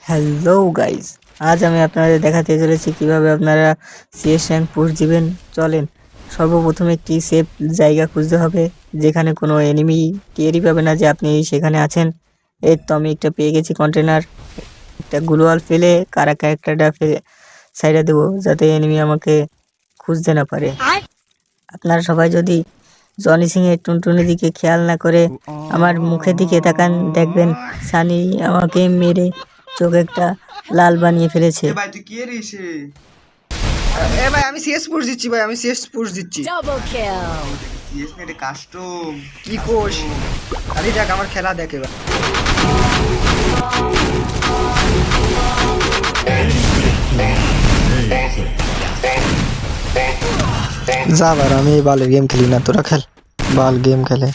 Hello guys, আজ আমি আপনাদের দেখাতে চলেছি কিভাবে আপনারা সিএস র্যাঙ্ক পুশ দিবেন। চলেন, সর্বপ্রথম একটি সেফ জায়গা খুঁজতে হবে যেখানে কোনো এনিমি টেরই পাবে না যে আপনি সেখানে আছেন। এই তো আমি একটা পেয়ে গেছি কন্টেনার। একটা গ্লোয়াল ফেলে কারা ক্যারেক্টারটা ফেলে সাইডে দেবো যাতে এনিমি আমাকে খুঁজতে না পারে। আপনারা সবাই যদি জনি সিং এর টুনটুনির দিকে খেয়াল না করে আমার মুখের দিকে তাকান, দেখবেন সানি আমাকে মেরে চোখ একটা লাল বানিয়ে ফেলেছে। ভাই তুই কি রিস ভাই আমি সিএস পুশ দিচ্ছি ভাই, আমি সিএস পুশ দিচ্ছি। Double kill. সিএস না, এটা কাস্টম। কি কোষ আরে দেখ আমার খেলা দেখে ভাই। যা বার, আমি এই বালের গেম খেলি না, তোরা খেল। বাল গেম খেলে।